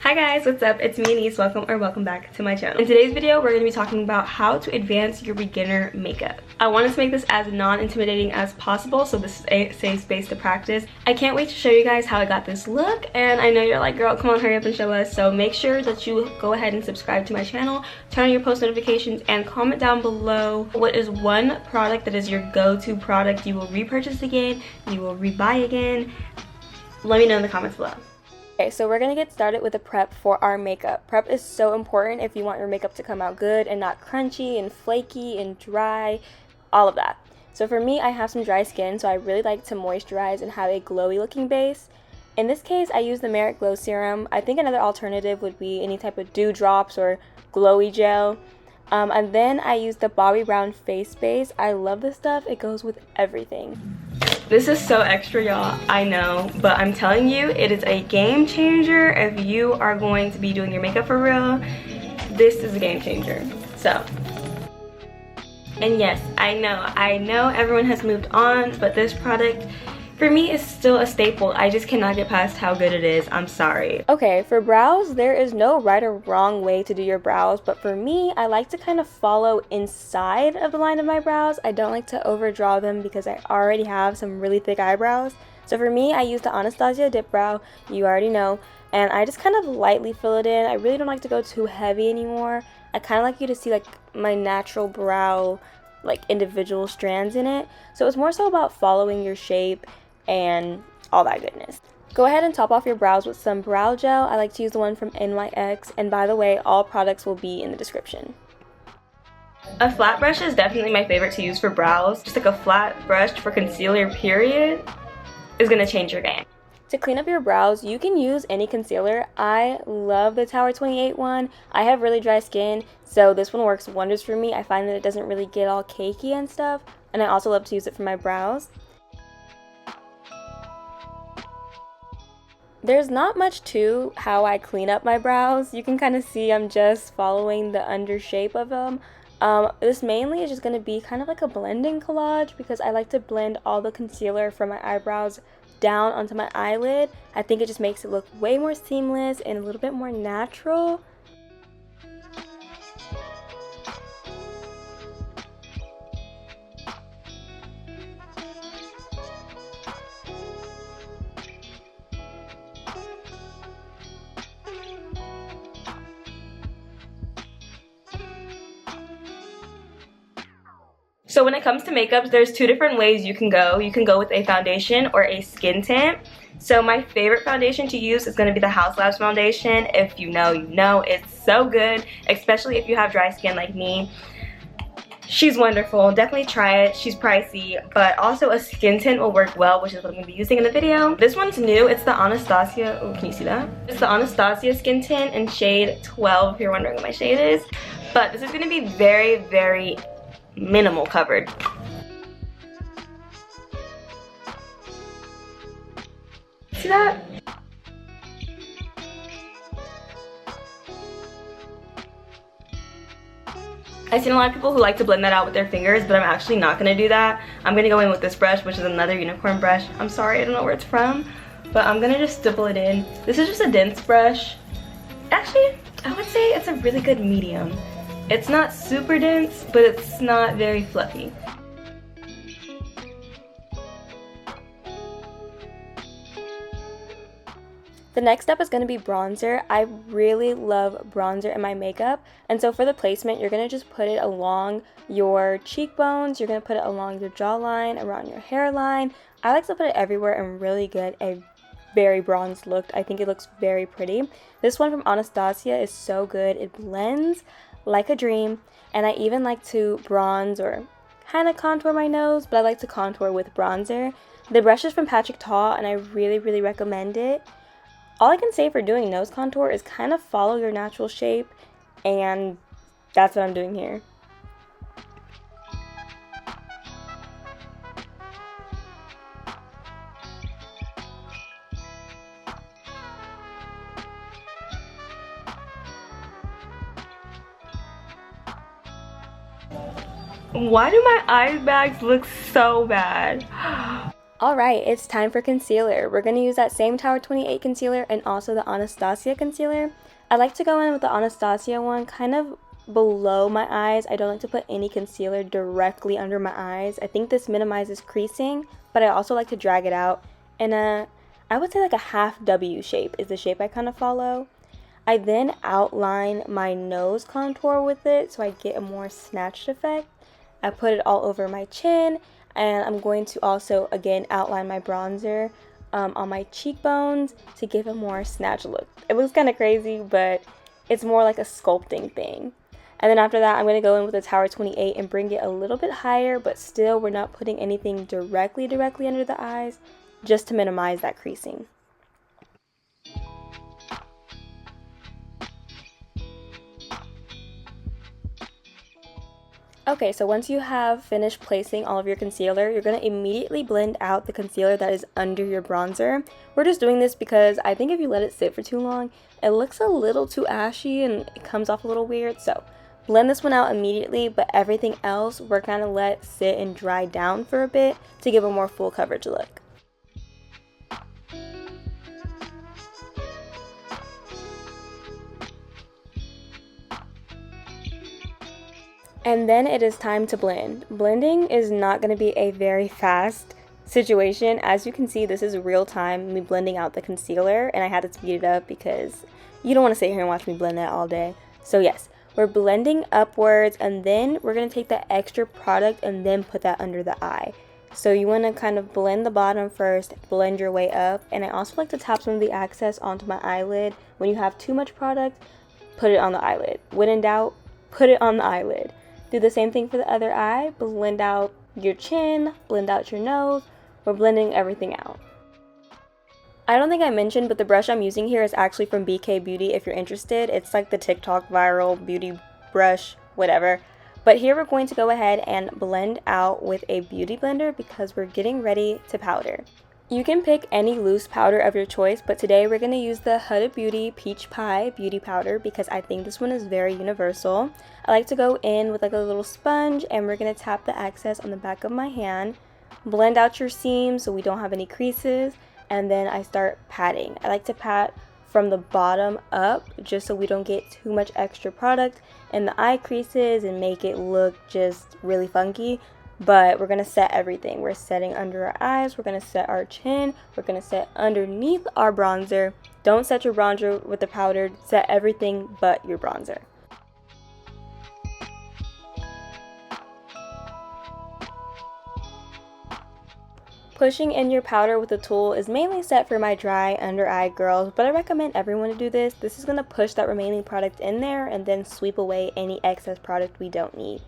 Hi guys, what's up? It's me, Anise. Welcome back to my channel. In today's video, we're going to be talking about how to advance your beginner makeup. I wanted to make this as non-intimidating as possible, so this is a safe space to practice. I can't wait to show you guys how I got this look, and I know you're like, girl, come on, hurry up and show us. So make sure that you go ahead and subscribe to my channel, turn on your post notifications, and comment down below what is one product that is your go-to product you will repurchase again, you will rebuy again. Let me know in the comments below. Okay, so we're gonna get started with the prep for our makeup. Prep is so important if you want your makeup to come out good and not crunchy and flaky and dry, all of that. So for me, I have some dry skin, so I really like to moisturize and have a glowy looking base. In this case, I use the Merit Glow Serum. I think another alternative would be any type of dew drops or glowy gel. And then I use the Bobbi Brown face base. I love this stuff. It goes with everything. This is so extra, y'all, I know, but I'm telling you, it is a game changer. If you are going to be doing your makeup for real, this is a game changer. So, and yes, I know everyone has moved on, but this product for me is still a staple. I just cannot get past how good it is. I'm sorry. Okay, for brows, there is no right or wrong way to do your brows, but for me, I like to kind of follow inside of the line of my brows. I don't like to overdraw them because I already have some really thick eyebrows. So for me, I use the Anastasia Dip Brow, you already know, and I just kind of lightly fill it in. I really don't like to go too heavy anymore. I kind of like you to see like my natural brow, like individual strands in it. So it's more so about following your shape and all that goodness. Go ahead and top off your brows with some brow gel. I like to use the one from NYX, and by the way, all products will be in the description. A flat brush is definitely my favorite to use for brows. Just like a flat brush for concealer period is gonna change your game. To clean up your brows, you can use any concealer. I love the Tower 28 one. I have really dry skin, so this one works wonders for me. I find that it doesn't really get all cakey and stuff, and I also love to use it for my brows. There's not much to how I clean up my brows. You can kind of see I'm just following the under shape of them. This mainly is just going to be kind of like a blending collage because I like to blend all the concealer from my eyebrows down onto my eyelid. I think it just makes it look way more seamless and a little bit more natural. So when it comes to makeups, there's two different ways you can go. You can go with a foundation or a skin tint. So my favorite foundation to use is going to be the House Labs foundation. If you know, you know. It's so good, especially if you have dry skin like me. She's wonderful. Definitely try it. She's pricey, but also a skin tint will work well, which is what I'm going to be using in the video. This one's new. It's the Anastasia. Oh, can you see that? It's the Anastasia skin tint in shade 12, if you're wondering what my shade is. But this is going to be very, very minimal covered. See that? I've seen a lot of people who like to blend that out with their fingers, but I'm actually not going to do that. I'm going to go in with this brush, which is another unicorn brush. I'm sorry, I don't know where it's from, but I'm going to just stipple it in. This is just a dense brush. Actually, I would say it's a really good medium. It's not super dense, but it's not very fluffy. The next step is going to be bronzer. I really love bronzer in my makeup, and so for the placement, you're going to just put it along your cheekbones, you're going to put it along your jawline, around your hairline. I like to put it everywhere and really get a very bronzed look. I think it looks very pretty. This one from Anastasia is so good. It blends like a dream, and I even like to bronze or kind of contour my nose, but I like to contour with bronzer. The brush is from Patrick Ta, and I really recommend it. All I can say for doing nose contour is kind of follow your natural shape, and that's what I'm doing here. Why do my eye bags look so bad? Alright, it's time for concealer. We're going to use that same Tower 28 concealer and also the Anastasia concealer. I like to go in with the Anastasia one kind of below my eyes. I don't like to put any concealer directly under my eyes. I think this minimizes creasing, but I also like to drag it out. And I would say like a half W shape is the shape I kind of follow. I then outline my nose contour with it so I get a more snatched effect. I put it all over my chin. And I'm going to also, again, outline my bronzer on my cheekbones to give a more snatch look. It looks kind of crazy, but it's more like a sculpting thing. And then after that, I'm going to go in with the Tower 28 and bring it a little bit higher, but still we're not putting anything directly under the eyes, just to minimize that creasing. Okay, so once you have finished placing all of your concealer, you're going to immediately blend out the concealer that is under your bronzer. We're just doing this because I think if you let it sit for too long, it looks a little too ashy and it comes off a little weird. So blend this one out immediately, but everything else we're going to let sit and dry down for a bit to give a more full coverage look. And then it is time to blend. Blending is not going to be a very fast situation. As you can see, this is real time, me blending out the concealer, and I had to speed it up because you don't want to sit here and watch me blend that all day. So yes, we're blending upwards, and then we're going to take that extra product and then put that under the eye. So you want to kind of blend the bottom first, blend your way up, and I also like to tap some of the excess onto my eyelid. When you have too much product, put it on the eyelid. When in doubt, put it on the eyelid. Do the same thing for the other eye. Blend out your chin, blend out your nose. We're blending everything out. I don't think I mentioned, but the brush I'm using here is actually from BK Beauty if you're interested. It's like the TikTok viral beauty brush, whatever. But here we're going to go ahead and blend out with a beauty blender because we're getting ready to powder. You can pick any loose powder of your choice, but today we're going to use the Huda Beauty Peach Pie Beauty Powder because I think this one is very universal. I like to go in with like a little sponge and we're going to tap the excess on the back of my hand. Blend out your seams so we don't have any creases, and then I start patting. I like to pat from the bottom up just so we don't get too much extra product in the eye creases and make it look just really funky. But we're going to set everything. We're setting under our eyes, we're going to set our chin, we're going to set underneath our bronzer. Don't set your bronzer with the powder, set everything but your bronzer. Pushing in your powder with a tool is mainly set for my dry under eye girls, but I recommend everyone to do this. This is going to push that remaining product in there and then sweep away any excess product we don't need.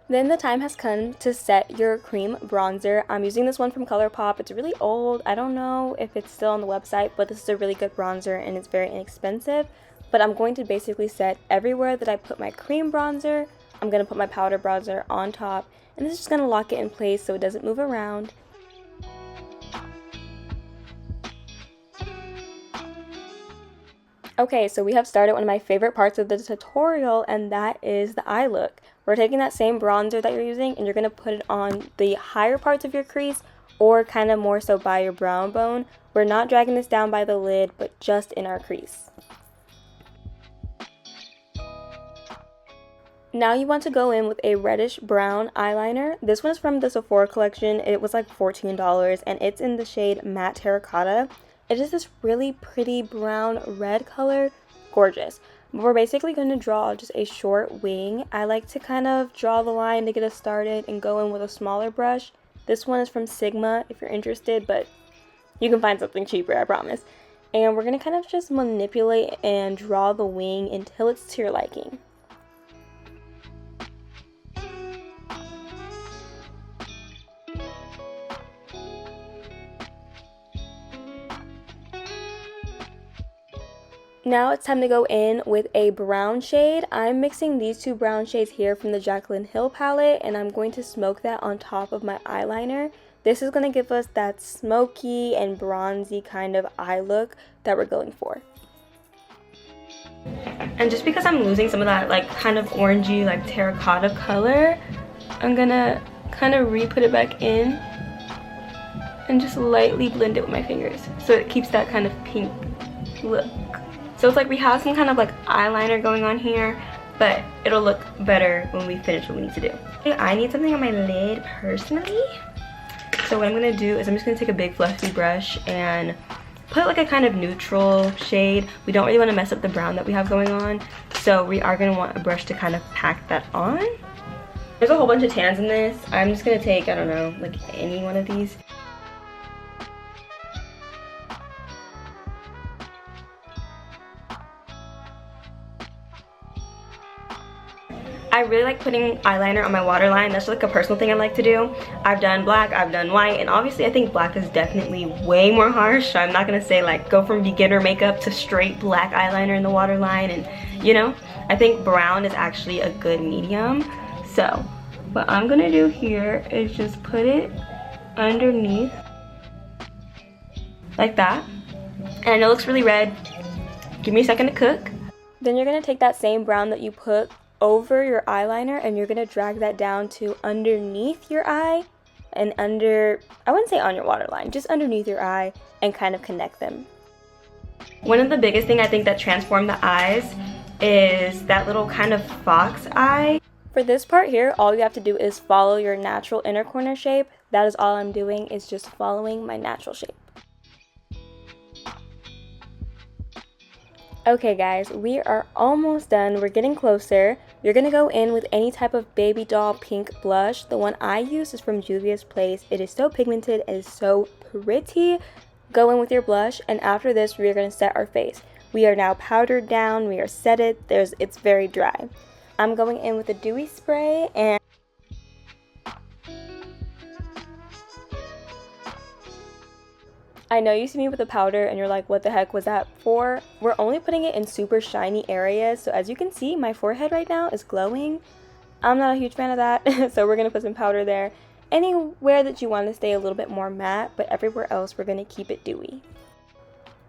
Then the time has come to set your cream bronzer. I'm using this one from Colourpop. It's really old. I don't know if it's still on the website, but this is a really good bronzer and it's very inexpensive. But I'm going to basically set everywhere that I put my cream bronzer. I'm going to put my powder bronzer on top, and this is just going to lock it in place so it doesn't move around. Okay, so we have started one of my favorite parts of the tutorial, and that is the eye look. We're taking that same bronzer that you're using and you're going to put it on the higher parts of your crease or kind of more so by your brow bone. We're not dragging this down by the lid, but just in our crease. Now you want to go in with a reddish brown eyeliner. This one is from the Sephora collection. It was like $14 and it's in the shade Matte Terracotta. It is this really pretty brown red color, gorgeous. But we're basically going to draw just a short wing. I like to kind of draw the line to get us started and go in with a smaller brush. This one is from Sigma if you're interested, but you can find something cheaper, I promise. And we're going to kind of just manipulate and draw the wing until it's to your liking. Now it's time to go in with a brown shade. I'm mixing these two brown shades here from the Jaclyn Hill palette, and I'm going to smoke that on top of my eyeliner. This is going to give us that smoky and bronzy kind of eye look that we're going for. And just because I'm losing some of that like kind of orangey like terracotta color, I'm gonna kind of re-put it back in and just lightly blend it with my fingers so it keeps that kind of pink look. So it's like we have some kind of like eyeliner going on here, but it'll look better when we finish what we need to do. I need something on my lid personally. So what I'm gonna do is I'm just gonna take a big fluffy brush and put like a kind of neutral shade. We don't really want to mess up the brown that we have going on, so we are gonna want a brush to kind of pack that on. There's a whole bunch of tans in this. I'm just gonna take, I don't know, like any one of these. I really like putting eyeliner on my waterline. That's like a personal thing I like to do. I've done black, I've done white, and obviously I think black is definitely way more harsh. So I'm not gonna say like go from beginner makeup to straight black eyeliner in the waterline, and you know, I think brown is actually a good medium. So what I'm gonna do here is just put it underneath like that. And I know it looks really red. Give me a second to cook. Then you're gonna take that same brown that you put over your eyeliner and you're gonna drag that down to underneath your eye and under, I wouldn't say on your waterline, just underneath your eye, and kind of connect them. One of the biggest thing I think that transformed the eyes is that little kind of fox eye. For this part here, all you have to do is follow your natural inner corner shape. That is all I'm doing, is just following my natural shape. Okay guys, we are almost done. We're getting closer. You're gonna go in with any type of baby doll pink blush. The one I use is from Juvias Place. It is so pigmented, it is so pretty. Go in with your blush, and after this we are gonna set our face. We are now powdered down, we are setted, it's very dry. I'm going in with a dewy spray, and I know you see me with the powder and you're like, what the heck was that for? We're only putting it in super shiny areas. So as you can see, my forehead right now is glowing. I'm not a huge fan of that. So we're going to put some powder there. Anywhere that you want to stay a little bit more matte, but everywhere else we're going to keep it dewy.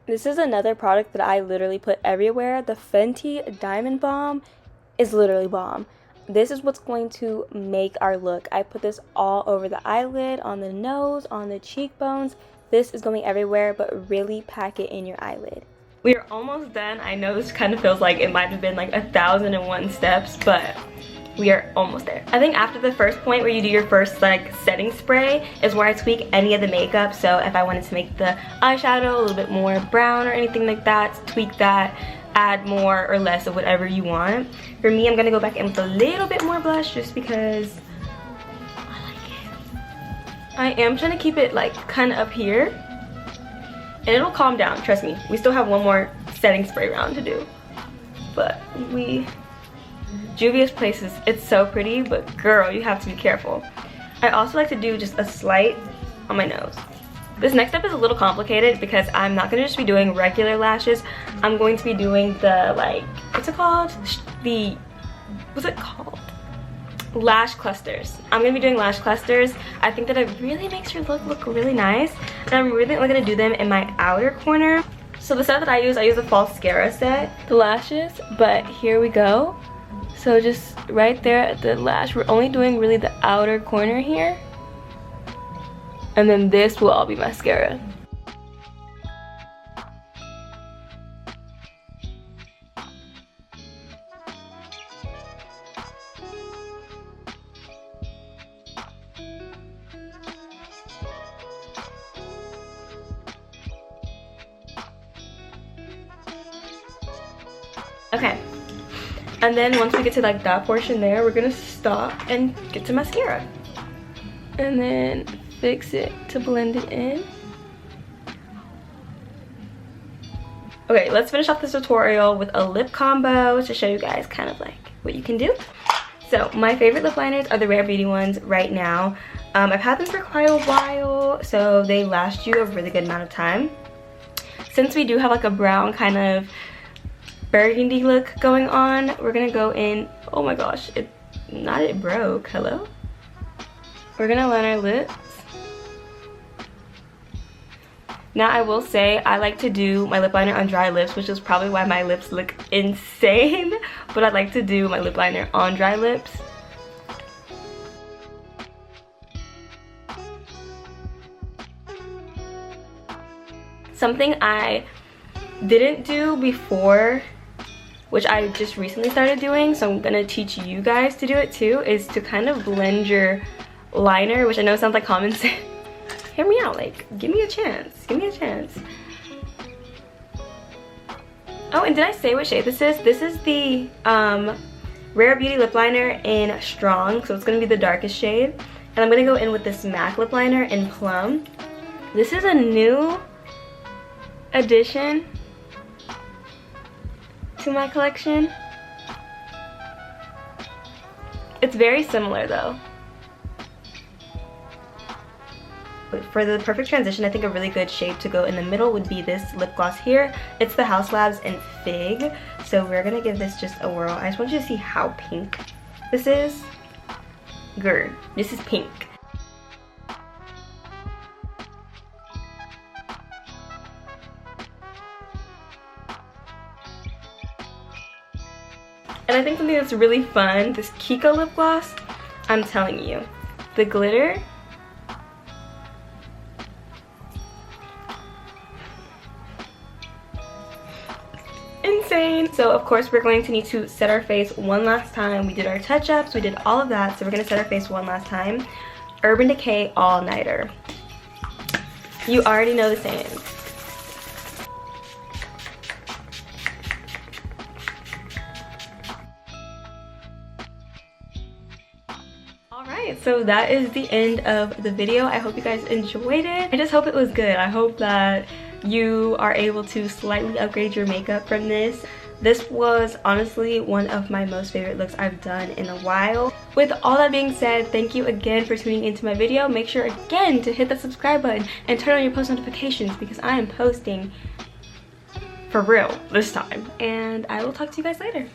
This is another product that I literally put everywhere. The Fenty Diamond Balm is literally bomb. This is what's going to make our look. I put this all over the eyelid, on the nose, on the cheekbones. This is going everywhere, but really pack it in your eyelid. We are almost done. I know this kind of feels like it might have been like 1,001 steps, but we are almost there. I think after the first point where you do your first like setting spray is where I tweak any of the makeup. So if I wanted to make the eyeshadow a little bit more brown or anything like that, tweak that, add more or less of whatever you want. For me, I'm gonna go back in with a little bit more blush just because I am trying to keep it like kind of up here, and it'll calm down, trust me. We still have one more setting spray round to do, but Juvia's Place is, it's so pretty, but girl, you have to be careful. I also like to do just a slight on my nose. This next step is a little complicated because I'm not gonna just be doing regular lashes. I'm going to be doing the like, what's it called? What's it called? Lash clusters. I'm gonna be doing lash clusters. I think that it really makes your look really nice, and I'm really only gonna do them in my outer corner. So the set that I use a Falscara set, the lashes, but here we go. So just right there at the lash, we're only doing really the outer corner here, and then this will all be mascara. Okay, and then once we get to like that portion there, we're gonna stop and get to mascara and then fix it to blend it in. Okay, let's finish off this tutorial with a lip combo to show you guys kind of like what you can do. So my favorite lip liners are the Rare Beauty ones right now. I've had them for quite a while, so they last you a really good amount of time. Since we do have like a brown kind of burgundy look going on, we're gonna go in, oh my gosh, it broke, hello? We're gonna line our lips. Now I will say I like to do my lip liner on dry lips, which is probably why my lips look insane, but I like to do my lip liner on dry lips. Something I didn't do before, which I just recently started doing, so I'm gonna teach you guys to do it too, is to kind of blend your liner, which I know sounds like common sense. Hear me out, like, give me a chance, give me a chance. Oh, and did I say what shade this is? This is the Rare Beauty lip liner in Strong, so it's gonna be the darkest shade. And I'm gonna go in with this MAC lip liner in Plum. This is a new addition to my collection. It's very similar though. For the perfect transition, I think a really good shade to go in the middle would be this lip gloss here. It's the Haus Labs in Fig. So we're gonna give this just a whirl. I just want you to see how pink this is. Grr, this is pink. And I think something that's really fun, this Kiko lip gloss, I'm telling you, the glitter, insane. So of course we're going to need to set our face one last time. We did our touch-ups, we did all of that, so we're gonna set our face one last time. Urban Decay All Nighter. You already know the saying. Alright, so that is the end of the video. I hope you guys enjoyed it. I just hope it was good. I hope that you are able to slightly upgrade your makeup from this. This was honestly one of my most favorite looks I've done in a while. With all that being said, thank you again for tuning into my video. Make sure again to hit the subscribe button and turn on your post notifications because I am posting for real this time. And I will talk to you guys later.